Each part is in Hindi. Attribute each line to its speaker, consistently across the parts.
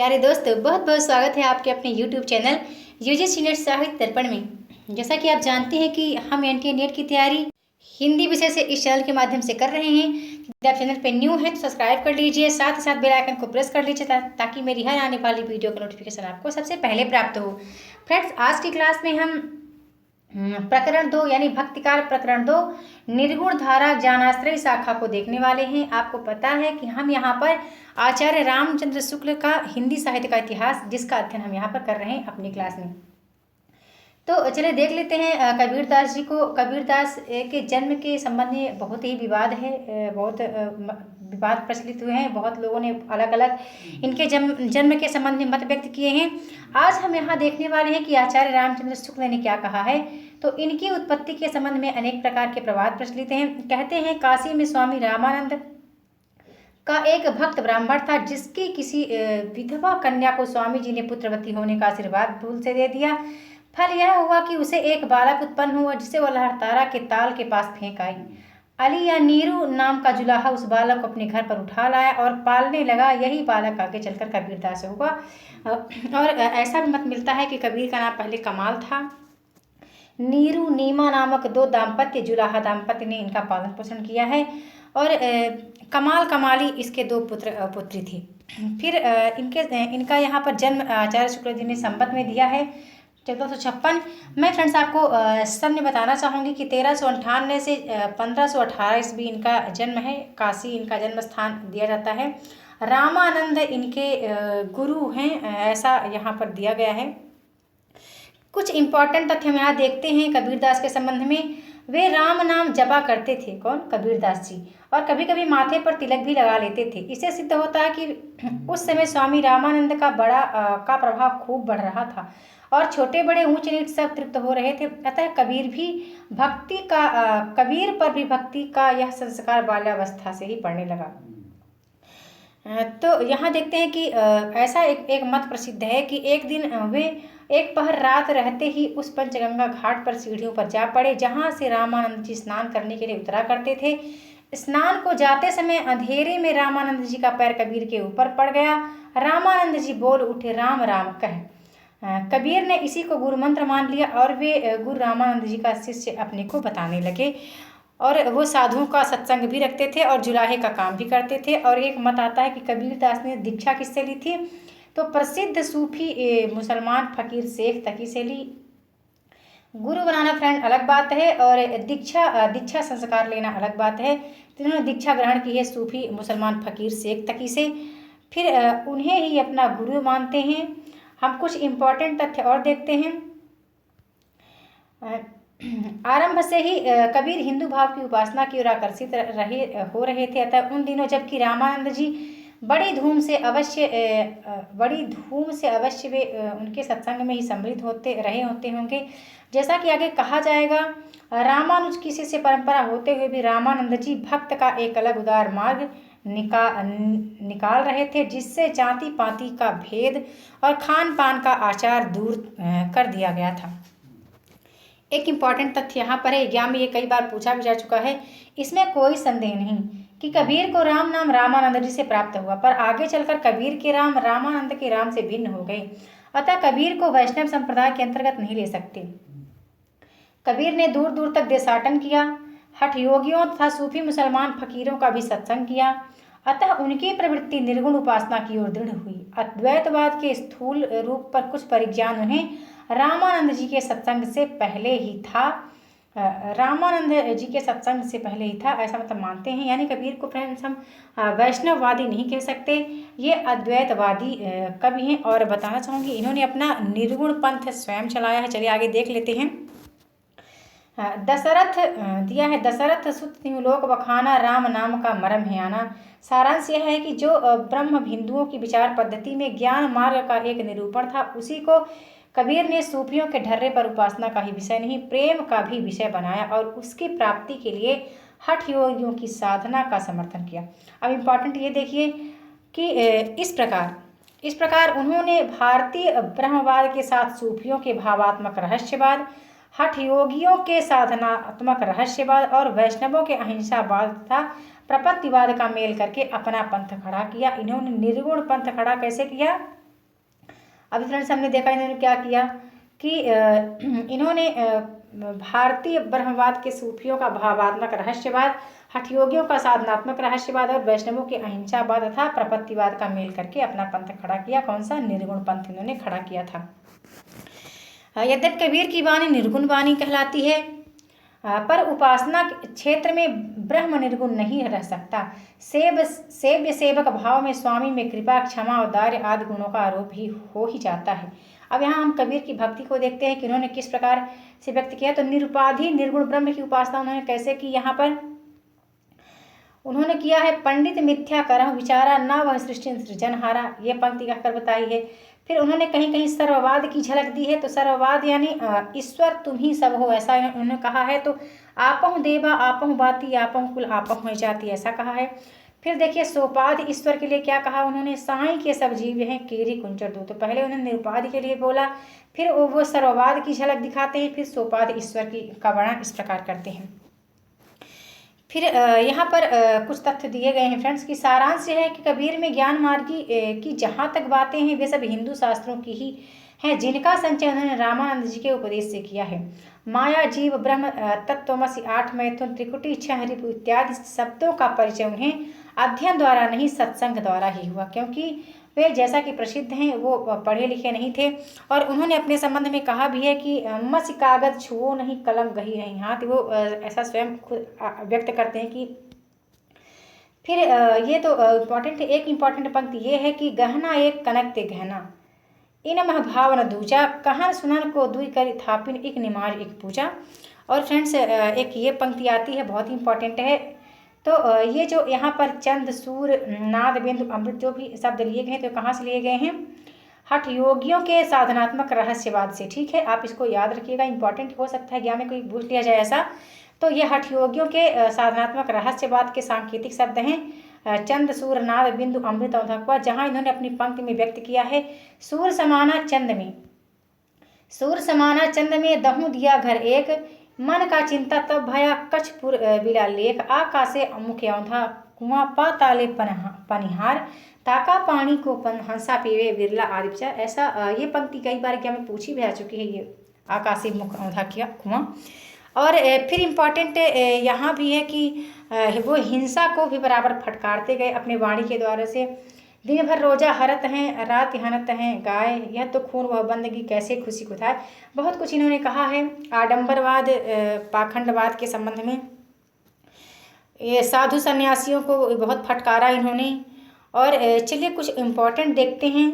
Speaker 1: प्यारे दोस्तों, बहुत बहुत स्वागत है आपके अपने YouTube चैनल यूजीसी नेट साहित्य दर्पण में। जैसा कि आप जानते हैं कि हम एनटीए नेट की तैयारी हिंदी विषय से इस चैनल के माध्यम से कर रहे हैं। यदि आप चैनल पर न्यू हैं तो सब्सक्राइब कर लीजिए, साथ ही साथ बेल आइकन को प्रेस कर लीजिए ताकि मेरी हर आने वाली वीडियो का नोटिफिकेशन आपको सबसे पहले प्राप्त हो। फ्रेंड्स, आज की क्लास में हम प्रकरण 2 यानी भक्तिकाल प्रकरण 2 निर्गुण धारा ज्ञानाश्रय शाखा को देखने वाले हैं। आपको पता है कि हम यहाँ पर आचार्य रामचंद्र शुक्ल का हिंदी साहित्य का इतिहास जिसका अध्ययन हम यहाँ पर कर रहे हैं अपनी क्लास में। तो चलिए देख लेते हैं कबीरदास जी को। कबीरदास के जन्म के संबंध में बहुत ही विवाद है, बहुत विवाद प्रचलित हुए हैं। बहुत लोगों ने अलग अलग इनके जन्म के संबंध में मत व्यक्त किए हैं। आज हम यहाँ देखने वाले हैं कि आचार्य रामचंद्र शुक्ल ने क्या कहा है। तो इनकी उत्पत्ति के संबंध में अनेक प्रकार के प्रवाद प्रचलित हैं। कहते हैं काशी में स्वामी रामानंद का एक भक्त ब्राह्मण था जिसकी किसी विधवा कन्या को स्वामी जी ने पुत्रवती होने का आशीर्वाद भूल से दे दिया। फल यह हुआ कि उसे एक बालक उत्पन्न हुआ जिसे वह लहरतारा के ताल के पास फेंक आई। अली या नीरू नाम का जुलाहा उस बालक को अपने घर पर उठा लाया और पालने लगा। यही बालक आगे चलकर कबीरदास हुआ। और ऐसा भी मत मिलता है कि कबीर का नाम पहले कमाल था। नीरू नीमा नामक दो दाम्पत्य जुलाहा दाम्पत्य ने इनका पालन पोषण किया है और कमाल कमाली इसके दो पुत्री थी। फिर इनका यहाँ पर जन्म आचार्य शुक्ल जी ने संवत में दिया है 1456। मैं फ्रेंड्स आपको सब में बताना चाहूँगी कि 1398 से 1518 ईस्वी इनका जन्म है। काशी इनका जन्म स्थान दिया जाता है। रामानंद इनके गुरु हैं, ऐसा यहाँ पर दिया गया है। कुछ इंपॉर्टेंट तथ्य हम यहाँ देखते हैं कबीरदास के संबंध में। वे राम नाम जपा करते थे, कौन? कबीरदास जी। और कभी कभी माथे पर तिलक भी लगा लेते थे। इससे सिद्ध होता है कि उस समय स्वामी रामानंद का का प्रभाव खूब बढ़ रहा था और छोटे बड़े ऊंच नीच सब तृप्त हो रहे थे। अतः कबीर पर भी भक्ति का यह संस्कार बाल्यावस्था से ही पड़ने लगा। तो यहाँ देखते हैं कि ऐसा एक मत प्रसिद्ध है कि एक दिन वे एक पहर रात रहते ही उस पंचगंगा घाट पर सीढ़ियों पर जा पड़े जहाँ से रामानंद जी स्नान करने के लिए उतरा करते थे। स्नान को जाते समय अंधेरे में रामानंद जी का पैर कबीर के ऊपर पड़ गया। रामानंद जी बोल उठे, राम राम कह। कबीर ने इसी को गुरु मंत्र मान लिया और वे गुरु रामानंद जी का शिष्य अपने को बताने लगे। और वो साधुओं का सत्संग भी रखते थे और जुलाहे का काम भी करते थे। और एक मत आता है कि कबीरदास ने दीक्षा किससे ली थी, तो प्रसिद्ध सूफी मुसलमान फकीर शेख तकी से ली। गुरु बनाना फ्रेंड अलग बात है और दीक्षा संस्कार लेना अलग बात है। तो इन्होंने दीक्षा ग्रहण की है सूफी मुसलमान फकीर शेख तकी से, फिर उन्हें ही अपना गुरु मानते हैं। हम कुछ इम्पोर्टेंट तथ्य और देखते हैं। आरंभ से ही कबीर हिंदू भाव की उपासना की ओर आकर्षित हो रहे थे। अतः उन दिनों जबकि रामानंद जी बड़ी धूम से अवश्य वे उनके सत्संग में ही सम्मिलित होते होंगे। जैसा कि आगे कहा जाएगा, रामानुज की शिष्य परंपरा होते हुए भी रामानंद जी भक्त का एक अलग उदार मार्ग निकाल रहे थे जिससे जाति पाति का भेद और खान पान का आचार दूर कर दिया गया था। एक इम्पॉर्टेंट तथ्य यहाँ पर है, एग्जाम में ये कई बार पूछा भी जा चुका है। इसमें कोई संदेह नहीं कि कबीर को राम नाम रामानंद जी से प्राप्त हुआ, पर आगे चलकर कबीर के राम रामानंद के राम से भिन्न हो गए। अतः कबीर को वैष्णव संप्रदाय के अंतर्गत नहीं ले सकते। कबीर ने दूर दूर तक देशाटन किया, हठ योगियों तथा सूफी मुसलमान फकीरों का भी सत्संग किया। अतः उनकी प्रवृत्ति निर्गुण उपासना की ओर दृढ़ हुई। अद्वैतवाद के स्थूल रूप पर कुछ परिज्ञान उन्हें रामानंद जी के सत्संग से पहले ही था। ऐसा मतलब मानते हैं। यानी कबीर को फ्रेंड्स हम वैष्णववादी नहीं कह सकते, ये अद्वैतवादी कवि हैं। और बताना चाहूँगी इन्होंने अपना निर्गुण पंथ स्वयं चलाया है। चलिए आगे देख लेते हैं। दशरथ दिया है, दशरथ सुत लोक बखाना राम नाम का मरम है आना। सारांश यह है कि जो ब्रह्म हिंदुओं की विचार पद्धति में ज्ञान मार्ग का एक निरूपण था, उसी को कबीर ने सूफियों के ढर्रे पर उपासना का ही विषय नहीं प्रेम का भी विषय बनाया और उसकी प्राप्ति के लिए हठ योगियों की साधना का समर्थन किया। अब इम्पॉर्टेंट ये देखिए कि इस प्रकार उन्होंने भारतीय ब्रह्मवाद के साथ सूफियों के भावात्मक रहस्यवाद, हठ योगियों के साधनात्मक रहस्यवाद और वैष्णवों के अहिंसावाद तथा प्रपत्तिवाद का मेल करके अपना पंथ खड़ा किया। इन्होंने निर्गुण पंथ खड़ा कैसे किया? अभी फ्रेंड्स हमने देखा इन्होंने क्या किया कि इन्होंने भारतीय ब्रह्मवाद के सूफियों का भावात्मक रहस्यवाद, हठयोगियों का साधनात्मक रहस्यवाद और वैष्णवों के अहिंसावाद तथा प्रपत्तिवाद का मेल करके अपना पंथ खड़ा किया। कौन सा? निर्गुण पंथ इन्होंने खड़ा किया था। यद्यपि कबीर की वाणी निर्गुण वाणी कहलाती है, पर उपासना क्षेत्र में ब्रह्म निर्गुण नहीं रह सकता। सेव्य सेवक भाव में स्वामी में कृपा, क्षमा, औदार्य आदि गुणों का आरोप ही हो ही जाता है। अब यहाँ हम कबीर की भक्ति को देखते हैं कि उन्होंने किस प्रकार से व्यक्त किया। तो निरुपाधि निर्गुण ब्रह्म की उपासना उन्होंने कैसे की? यहाँ पर उन्होंने किया है, पंडित मिथ्या करह विचारा, न वह सृष्टि सृजनहारा, ये पंक्ति कहकर बताई है। फिर उन्होंने कहीं कहीं सर्ववाद की झलक दी है। तो सर्ववाद यानी ईश्वर तुम ही सब हो, ऐसा उन्होंने कहा है। तो आपहु देवा आपहु बाती, आपहु कुल आपहु है जाति, ऐसा कहा है। फिर देखिए सोपाधि ईश्वर के लिए क्या कहा उन्होंने, साई के सब जीव हैं केरी कुंचर दो। तो पहले उन्होंने निरुपाधि के लिए बोला, फिर वो सर्ववाद की झलक दिखाते हैं, फिर सोपाधि ईश्वर की का वर्णन इस प्रकार करते हैं। फिर यहाँ पर कुछ तथ्य दिए गए हैं फ्रेंड्स की सारांश है कि कबीर में ज्ञान मार्गी की जहाँ तक बातें हैं वे सब हिंदू शास्त्रों की ही हैं, जिनका संचय उन्होंने रामानंद जी के उपदेश से किया है। माया, जीव, ब्रह्म, तत्वमसि, आठ मैथुन, त्रिकुटी, छह रिपु इत्यादि शब्दों का परिचय उन्हें अध्ययन द्वारा नहीं सत्संग द्वारा ही हुआ, क्योंकि वे जैसा कि प्रसिद्ध हैं वो पढ़े लिखे नहीं थे। और उन्होंने अपने संबंध में कहा भी है कि मसी कागज छुओ नहीं, कलम गही नहीं हाथ। वो ऐसा स्वयं खुद व्यक्त करते हैं कि फिर ये तो इम्पॉर्टेंट, एक इम्पॉर्टेंट पंक्ति ये है कि गहना एक कनक ते गहना, इन मह भावन दूजा, कहन सुनन को दुई करी थापिन, एक निमाज एक पूजा। और फ्रेंड्स एक ये पंक्ति आती है, बहुत ही इम्पॉर्टेंट है। तो ये जो यहाँ पर चंद, सूर, नाद, बिंदु, अमृत जो भी शब्द लिए गए हैं तो कहाँ से लिए गए हैं? हठ योगियों के साधनात्मक रहस्यवाद से। ठीक है, आप इसको याद रखिएगा, इंपॉर्टेंट हो सकता है एग्जाम में कोई पूछ लिया जाए ऐसा। तो ये हठ योगियों के साधनात्मक रहस्यवाद के सांकेतिक शब्द हैं चंद, सूर, नाद, बिंदु, अमृत और धक्वा, जहाँ इन्होंने अपनी पंक्ति में व्यक्त किया है, सूर समाना चंद में, सूर समाना चंद में, दहु दिया घर एक, मन का चिंता तब भया कछपुर बिला लेख, आकाशे मुख औंधा कुआं, पाताले पनिहार, ताका पानी को हंसा पीवे बिरला आदि विचार। ऐसा ये पंक्ति कई बार क्या में पूछी भी आ चुकी है, ये आकाशे मुख औंधा किया कुआं। और फिर इम्पॉर्टेंट यहाँ भी है कि वो हिंसा को भी बराबर फटकारते गए अपने वाणी के द्वारा से। दिन भर रोजा हरत हैं, रात हनत हैं गाय, यह तो खून वह बंदगी कैसे खुशी को था। बहुत कुछ इन्होंने कहा है आडंबरवाद, पाखंडवाद के संबंध में। ये साधु सन्यासियों को बहुत फटकारा इन्होंने। और चलिए कुछ इम्पोर्टेंट देखते हैं।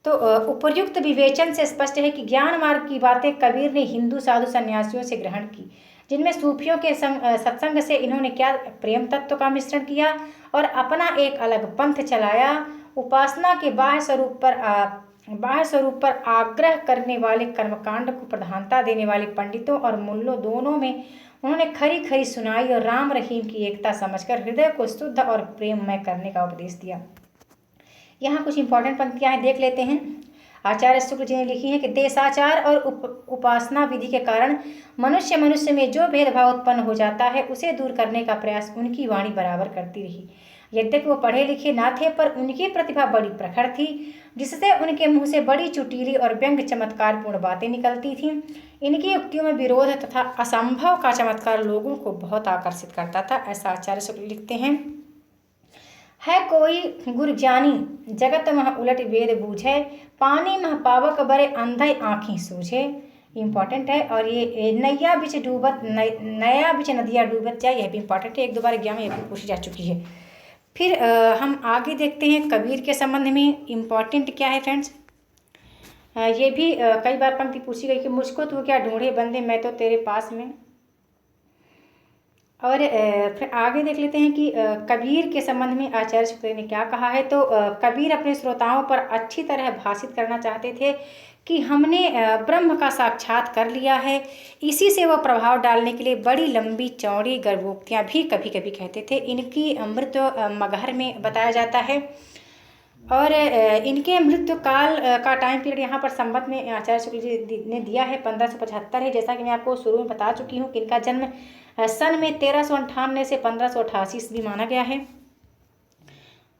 Speaker 1: तो उपर्युक्त विवेचन से स्पष्ट है कि ज्ञान मार्ग की बातें कबीर ने हिंदू साधु सन्यासियों से ग्रहण की, जिनमें सूफियों के सत्संग से इन्होंने क्या प्रेम तत्व का मिश्रण किया और अपना एक अलग पंथ चलाया। उपासना के बाह्य स्वरूप पर आग्रह करने वाले, कर्मकांड को प्रधानता देने वाले पंडितों और मुल्लों दोनों में उन्होंने खरी खरी सुनाई और राम रहीम की एकता समझकर हृदय को शुद्ध और प्रेममय करने का उपदेश दिया। यहाँ कुछ इंपॉर्टेंट पंक्तियाँ हैं, देख लेते हैं। आचार्य शुक्ल जी ने लिखी है कि देशाचार और उपासना विधि के कारण मनुष्य में जो भेदभाव उत्पन्न हो जाता है उसे दूर करने का प्रयास उनकी वाणी बराबर करती रही। यद्यपि वो पढ़े लिखे ना थे, पर उनकी प्रतिभा बड़ी प्रखर थी, जिससे उनके मुंह से बड़ी चुटीली और व्यंग चमत्कारपूर्ण बातें निकलती थीं। इनकी युक्तियों में विरोध तथा असंभव का चमत्कार लोगों को बहुत आकर्षित करता था, ऐसा आचार्य शुक्ल लिखते हैं। है कोई गुरु ज्ञानी जगत मह उलट वेद बूझे, पानी मह पावक बरे अंधे आँखें सूझे। इम्पॉर्टेंट है। और ये नैया बिच डूबत नया बिच नदिया डूबत जाए, यह भी इम्पॉर्टेंट है, एक दो बार एग्जाम में यह भी पूछी जा चुकी है। फिर हम आगे देखते हैं कबीर के संबंध में इम्पॉर्टेंट क्या है फ्रेंड्स। ये भी कई बार पंक्ति पूछी गई कि मुझको तू क्या ढूंढे बंदे, मैं तो तेरे पास में। और फिर आगे देख लेते हैं कि कबीर के संबंध में आचार्य शुक्ल ने क्या कहा है। तो कबीर अपने श्रोताओं पर अच्छी तरह भाषित करना चाहते थे कि हमने ब्रह्म का साक्षात कर लिया है। इसी से वो प्रभाव डालने के लिए बड़ी लंबी चौड़ी गर्भोक्तियाँ भी कभी कभी कहते थे। इनकी मृत्यु मगहर में बताया जाता है। और इनके मृत्यु काल का टाइम पीरियड यहाँ पर संबत में आचार्य शुक्ल जी ने दिया है 1575 है। जैसा कि मैं आपको शुरू में बता चुकी हूँ कि इनका जन्म सन में 1398 से 1588 ईस्वी माना गया है।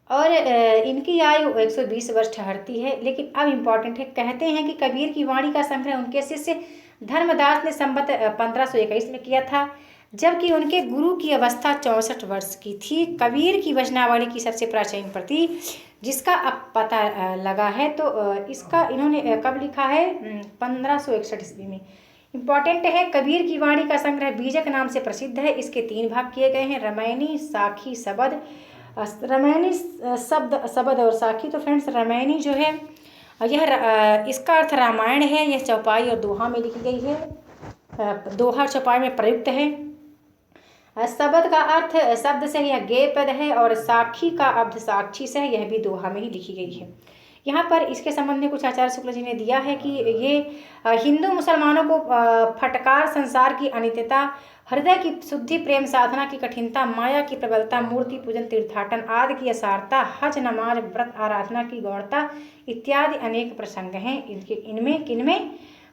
Speaker 1: और इनकी आयु 120 वर्ष ठहरती है। लेकिन अब इम्पॉर्टेंट है, कहते हैं कि कबीर की वाणी का संग्रह उनके शिष्य धर्मदास ने संवत 1521 में किया था, जबकि उनके गुरु की अवस्था 64 वर्ष की थी। कबीर की वचनावली की सबसे प्राचीन प्रति जिसका अब पता लगा है, तो इसका इन्होंने कब लिखा है, 1561 ईस्वी में। इम्पॉर्टेंट है, कबीर की वाणी का संग्रह बीजक नाम से प्रसिद्ध है। इसके 3 भाग किए गए हैं, रामायणी, साखी, शबद। रामायणी, शबद और साखी। तो फ्रेंड्स, रामायणी जो है यह इसका अर्थ रामायण है। यह चौपाई और दोहा में लिखी गई है, दोहा चौपाई में प्रयुक्त है। शबद का अर्थ शब्द से यह गेय पद है, और साखी का अर्थ साक्षी से है, यह भी दोहा में ही लिखी गई है। यहाँ पर इसके संबंध में कुछ आचार्य शुक्ल जी ने दिया है कि ये हिंदू मुसलमानों को फटकार, संसार की अनित्यता, हृदय की शुद्धि, प्रेम साधना की कठिनता, माया की प्रबलता, मूर्ति पूजन, तीर्थाटन आदि की असारता, हज, नमाज, व्रत, आराधना की गौरता इत्यादि अनेक प्रसंग हैं। इनमें किनमें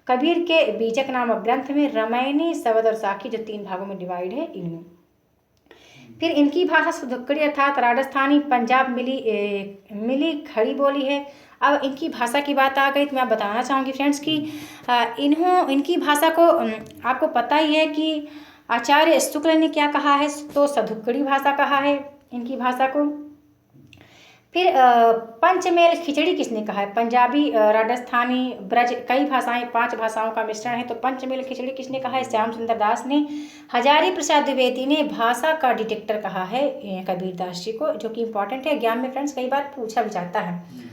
Speaker 1: कबीर के बीजक नामक ग्रंथ में रामायणी, शबद और साखी जो 3 भागों में डिवाइड है, इनमें। फिर इनकी भाषा सुधुक्कड़ी अर्थात राजस्थानी, पंजाब मिली खड़ी बोली है। अब इनकी भाषा की बात आ गई तो मैं बताना चाहूँगी फ्रेंड्स कि इनकी भाषा को आपको पता ही है कि आचार्य शुक्ल ने क्या कहा है, तो सधुक्कड़ी भाषा कहा है इनकी भाषा को। फिर पंचमेल खिचड़ी किसने कहा है, पंजाबी, राजस्थानी, ब्रज, कई भाषाएं, 5 भाषाओं का मिश्रण है। तो पंचमेल खिचड़ी किसने कहा है, श्याम सुंदर दास ने। हजारी प्रसाद द्विवेदी ने भाषा का डिटेक्टर कहा है कबीर दास जी को, जो कि इम्पॉर्टेंट है, एग्जाम में फ्रेंड्स कई बार पूछा भी जाता है।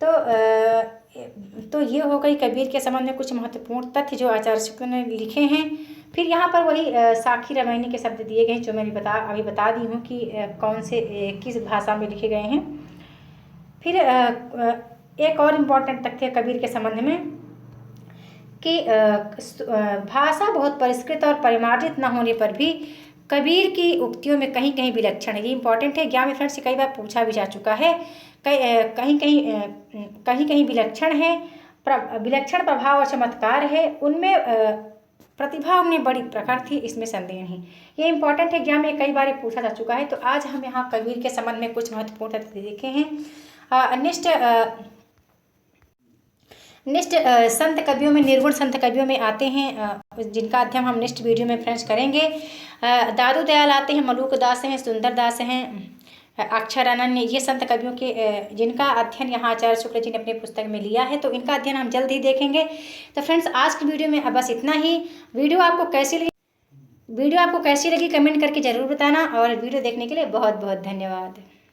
Speaker 1: तो ये हो गई कबीर के संबंध में कुछ महत्वपूर्ण तथ्य जो आचार्य शुक्ल ने लिखे हैं। फिर यहाँ पर वही साखी, रामायणी के शब्द दिए गए हैं, जो मैंने अभी बता दी हूँ कि कौन से किस भाषा में लिखे गए हैं। फिर एक और इम्पॉर्टेंट तथ्य कबीर के संबंध में कि भाषा बहुत परिष्कृत और परिमार्जित न होने पर भी कबीर की उक्तियों में कहीं कहीं विलक्षण है। ये इंपॉर्टेंट है, एग्जाम में फ्रेंड्स से कई बार पूछा भी जा चुका है। कहीं कहीं विलक्षण है, विलक्षण प्रभाव और चमत्कार है, उनमें प्रतिभा उनमें बड़ी प्रखर थी, इसमें संदेह नहीं। ये इंपॉर्टेंट है, एग्जाम में कई बार पूछा जा चुका है। तो आज हम यहाँ कबीर के संबंध में कुछ महत्वपूर्ण तथ्य देखे हैं। नेक्स्ट संत कवियों में, निर्गुण संत कवियों में आते हैं, जिनका अध्ययन हम नेक्स्ट वीडियो में फ्रेंड्स करेंगे। दादू दयाल आते हैं, मलूक दास हैं, सुंदर दास हैं, अक्षर अनन्य, ये संत कवियों के जिनका अध्ययन यहाँ आचार्य शुक्ल जी ने अपनी पुस्तक में लिया है। तो इनका अध्ययन हम जल्द ही देखेंगे। तो फ्रेंड्स, आज की वीडियो में बस इतना ही। वीडियो आपको कैसी लगी कमेंट करके ज़रूर बताना, और वीडियो देखने के लिए बहुत बहुत धन्यवाद।